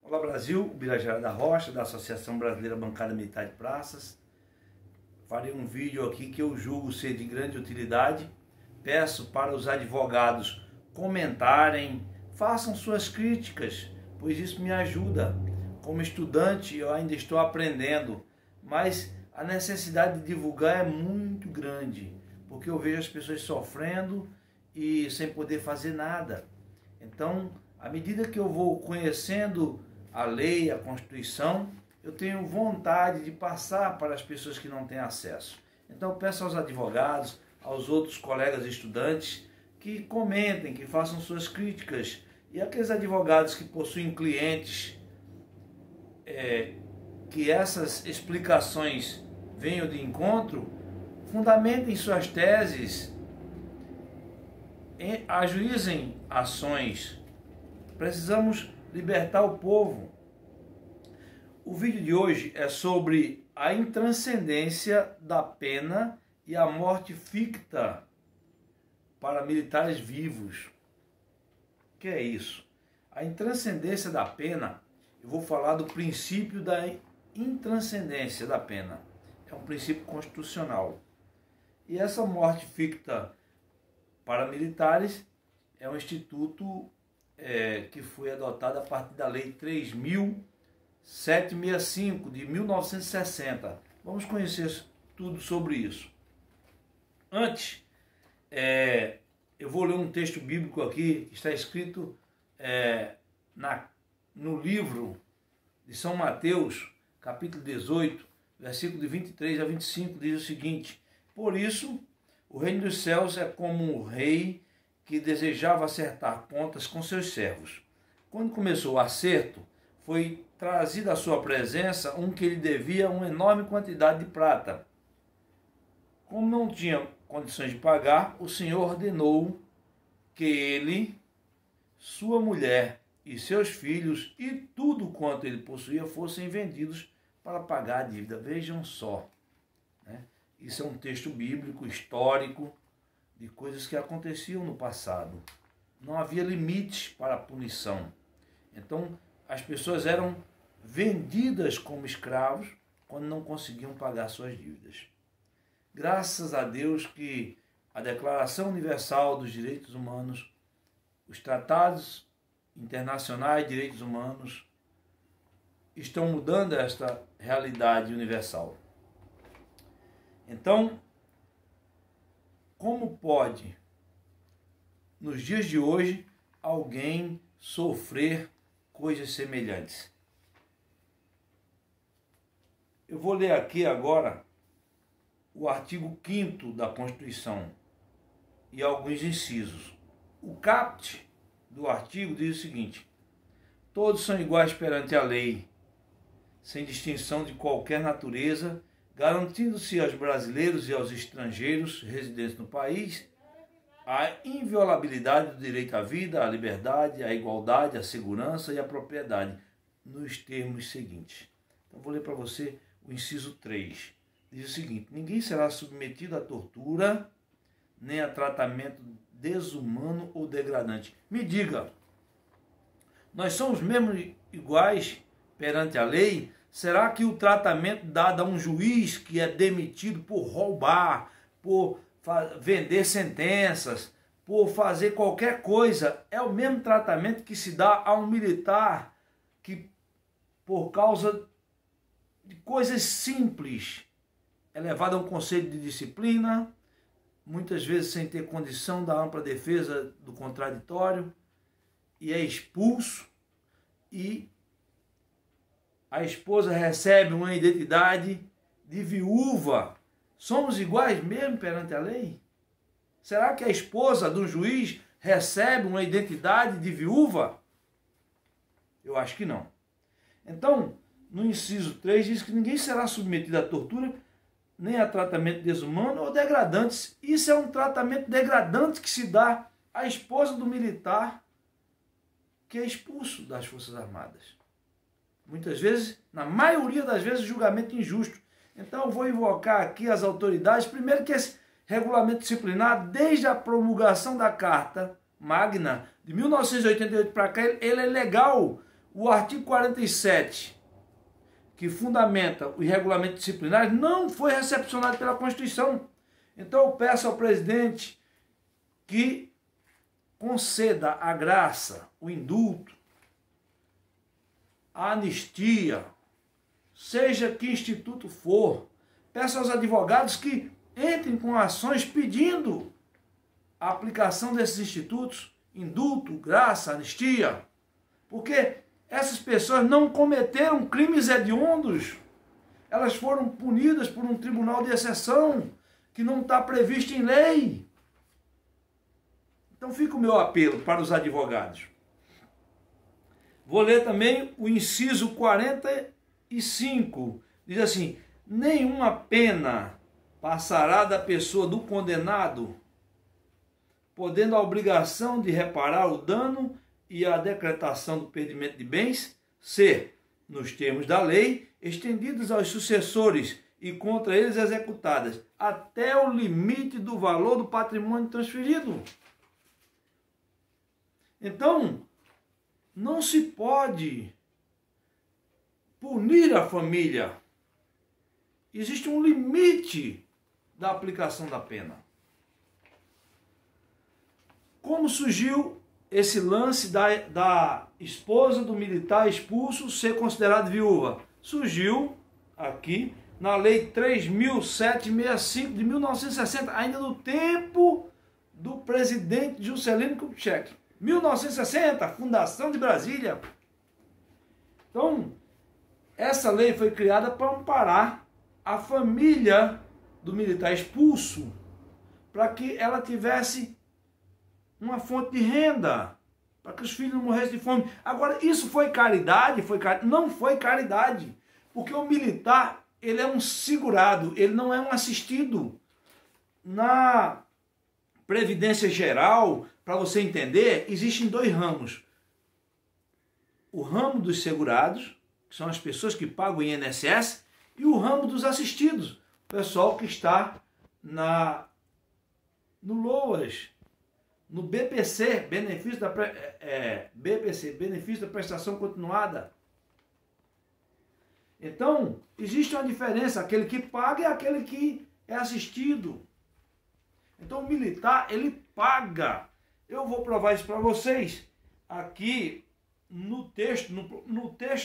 Olá Brasil, Birajara da Rocha, da Associação Brasileira Bancária Militar de Praças. Farei um vídeo aqui que eu julgo ser de grande utilidade. Peço para os advogados comentarem, façam suas críticas, pois isso me ajuda. Como estudante eu ainda estou aprendendo, mas a necessidade de divulgar é muito grande, porque eu vejo as pessoas sofrendo e sem poder fazer nada. Então, à medida que eu vou conhecendo a lei, a Constituição, eu tenho vontade de passar para as pessoas que não têm acesso. Então, eu peço aos advogados, aos outros colegas estudantes, que comentem, que façam suas críticas. E aqueles advogados que possuem clientes, que essas explicações venham de encontro, fundamentem suas teses, ajuizem ações. Precisamos libertar o povo. O vídeo de hoje é sobre a intranscendência da pena e a morte ficta para militares vivos. O que é isso? A intranscendência da pena, eu vou falar do princípio da intranscendência da pena. É um princípio constitucional. E essa morte ficta para militares é um instituto que foi adotado a partir da Lei 3.765 de 1960. Vamos conhecer tudo sobre isso. Antes, eu vou ler um texto bíblico aqui, que está escrito no livro de São Mateus, capítulo 18, versículo de 23 a 25, diz o seguinte: por isso, o reino dos céus é como um rei que desejava acertar contas com seus servos. Quando começou o acerto, foi trazido à sua presença um que lhe devia uma enorme quantidade de prata. Como não tinha condições de pagar, o Senhor ordenou que ele, sua mulher e seus filhos e tudo quanto ele possuía fossem vendidos para pagar a dívida. Vejam só, né? Isso é um texto bíblico, histórico, de coisas que aconteciam no passado. Não havia limites para a punição. Então, as pessoas eram vendidas como escravos quando não conseguiam pagar suas dívidas. Graças a Deus que a Declaração Universal dos Direitos Humanos, os tratados internacionais de direitos humanos estão mudando esta realidade universal. Então, como pode, nos dias de hoje, alguém sofrer coisas semelhantes? Eu vou ler aqui agora o artigo 5º da Constituição e alguns incisos. O caput do artigo diz o seguinte: todos são iguais perante a lei, sem distinção de qualquer natureza, garantindo-se aos brasileiros e aos estrangeiros residentes no país a inviolabilidade do direito à vida, à liberdade, à igualdade, à segurança e à propriedade, nos termos seguintes. Então, vou ler para você o inciso 3. Diz o seguinte: ninguém será submetido à tortura, nem a tratamento desumano ou degradante. Me diga, nós somos mesmo iguais perante a lei? Será que o tratamento dado a um juiz que é demitido por roubar, por vender sentenças, por fazer qualquer coisa, é o mesmo tratamento que se dá a um militar que, por causa de coisas simples, é levado a um conselho de disciplina, muitas vezes sem ter condição da ampla defesa do contraditório, e é expulso, e a esposa recebe uma identidade de viúva? Somos iguais mesmo perante a lei? Será que a esposa do juiz recebe uma identidade de viúva? Eu acho que não. Então, no inciso 3 diz que ninguém será submetido à tortura, nem a tratamento desumano ou degradantes. Isso é um tratamento degradante que se dá à esposa do militar que é expulso das Forças Armadas. Muitas vezes, na maioria das vezes, julgamento injusto. Então eu vou invocar aqui as autoridades, primeiro que esse regulamento disciplinar, desde a promulgação da Carta Magna, de 1988 para cá, ele é legal. O artigo 47, que fundamenta os regulamentos disciplinares, não foi recepcionado pela Constituição. Então eu peço ao presidente que conceda a graça, o indulto, a anistia, seja que instituto for. Peço aos advogados que entrem com ações pedindo a aplicação desses institutos, indulto, graça, anistia, porque essas pessoas não cometeram crimes hediondos, elas foram punidas por um tribunal de exceção que não está previsto em lei. Então fica o meu apelo para os advogados. Vou ler também o inciso 45, diz assim: nenhuma pena passará da pessoa do condenado, podendo a obrigação de reparar o dano e a decretação do perdimento de bens ser, nos termos da lei, estendidas aos sucessores e contra eles executadas, até o limite do valor do patrimônio transferido. Então, não se pode punir a família. Existe um limite da aplicação da pena. Como surgiu esse lance da esposa do militar expulso ser considerada viúva? Surgiu aqui na Lei 3.765 de 1960, ainda no tempo do presidente Juscelino Kubitschek. 1960, Fundação de Brasília. Então, essa lei foi criada para amparar a família do militar expulso, para que ela tivesse uma fonte de renda, para que os filhos não morressem de fome. Agora, isso foi caridade? Não foi caridade, porque o militar, ele é um segurado, ele não é um assistido. Na Previdência Geral, para você entender, existem dois ramos. O ramo dos segurados, que são as pessoas que pagam o INSS, e o ramo dos assistidos, o pessoal que está no LOAS, no BPC, benefício benefício da prestação continuada. Então, existe uma diferença, aquele que paga e aquele que é assistido. Então, o militar, ele paga. Eu vou provar isso para vocês aqui no texto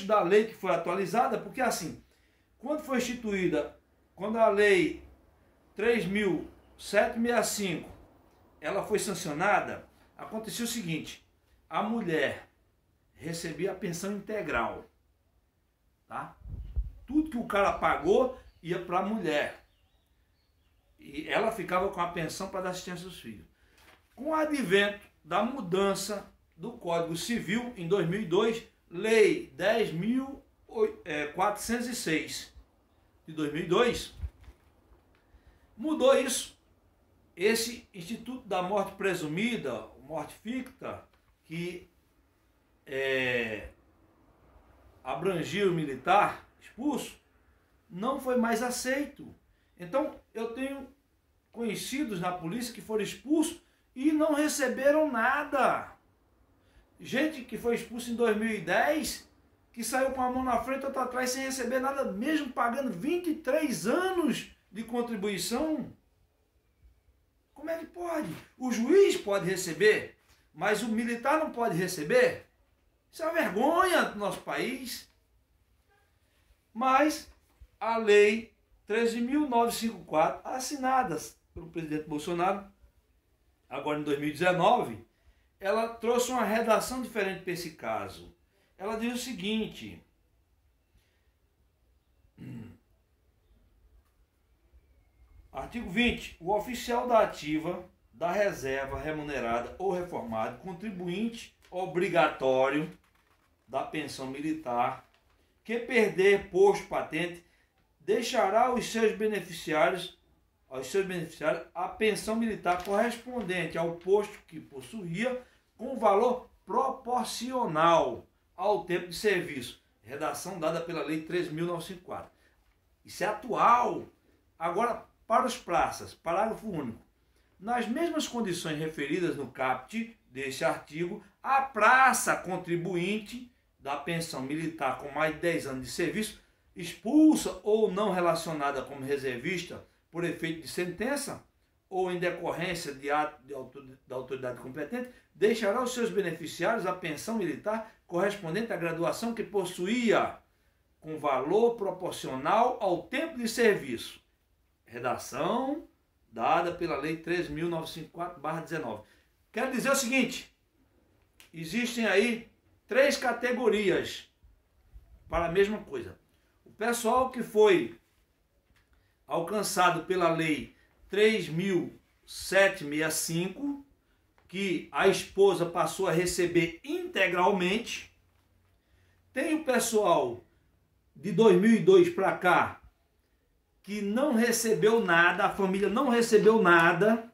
da lei que foi atualizada, porque assim, quando foi instituída, quando a lei 3.765 ela foi sancionada, aconteceu o seguinte: a mulher recebia a pensão integral, tá? Tudo que o cara pagou ia para a mulher. E ela ficava com a pensão para dar assistência aos filhos. Com o advento da mudança do Código Civil, em 2002, Lei 10.406 de 2002, mudou isso. Esse Instituto da Morte Presumida, morte ficta, que abrangia o militar expulso, não foi mais aceito. Então, eu tenho conhecidos na polícia que foram expulsos e não receberam nada. Gente que foi expulsa em 2010, que saiu com a mão na frente e outra atrás sem receber nada, mesmo pagando 23 anos de contribuição. Como é que pode? O juiz pode receber, mas o militar não pode receber? Isso é uma vergonha do nosso país. Mas a lei 13.954, assinadas pelo presidente Bolsonaro, agora em 2019, ela trouxe uma redação diferente para esse caso. Ela diz o seguinte: artigo 20. O oficial da ativa, da reserva remunerada ou reformado, contribuinte obrigatório da pensão militar, que perder posto patente, deixará aos seus beneficiários a pensão militar correspondente ao posto que possuía, com valor proporcional ao tempo de serviço. Redação dada pela Lei 3.954. Isso é atual. Agora, para os praças, parágrafo único. Nas mesmas condições referidas no caput deste artigo, a praça contribuinte da pensão militar com mais de 10 anos de serviço, expulsa ou não relacionada como reservista por efeito de sentença ou em decorrência de ato da autoridade competente, deixará aos seus beneficiários a pensão militar correspondente à graduação que possuía, com valor proporcional ao tempo de serviço. Redação dada pela Lei 13.954/19. Quero dizer o seguinte: existem aí 3 categorias para a mesma coisa. O pessoal que foi alcançado pela Lei 3.765, que a esposa passou a receber integralmente. Tem o pessoal de 2002 para cá que não recebeu nada, a família não recebeu nada.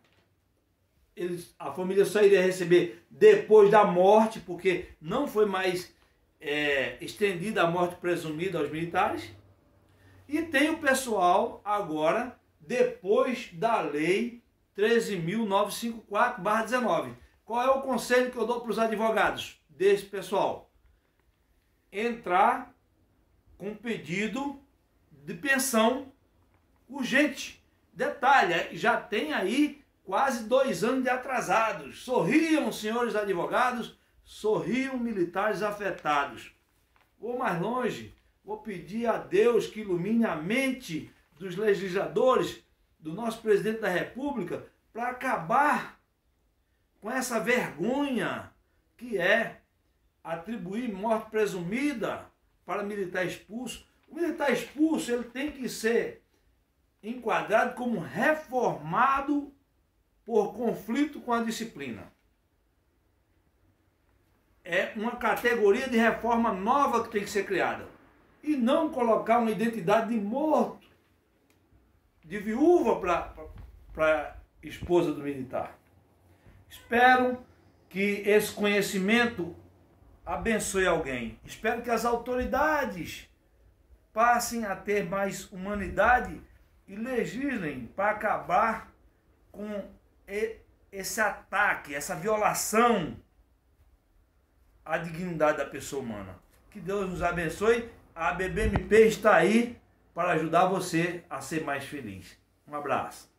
A família só iria receber depois da morte, porque não foi mais estendida a morte presumida aos militares. E tem o pessoal agora, depois da Lei 13.954/19. Qual é o conselho que eu dou para os advogados desse pessoal? Entrar com pedido de pensão urgente. Detalhe, já tem aí quase 2 anos de atrasados. Sorriam, senhores advogados, sorriam, militares afetados. Vou mais longe, vou pedir a Deus que ilumine a mente dos legisladores, do nosso presidente da República, para acabar com essa vergonha que é atribuir morte presumida para militar expulso. O militar expulso, ele tem que ser enquadrado como reformado por conflito com a disciplina. É uma categoria de reforma nova que tem que ser criada. E não colocar uma identidade de morto, de viúva para esposa do militar. Espero que esse conhecimento abençoe alguém. Espero que as autoridades passem a ter mais humanidade e legislem para acabar com esse ataque, essa violação à dignidade da pessoa humana. Que Deus nos abençoe. A BBMP está aí para ajudar você a ser mais feliz. Um abraço.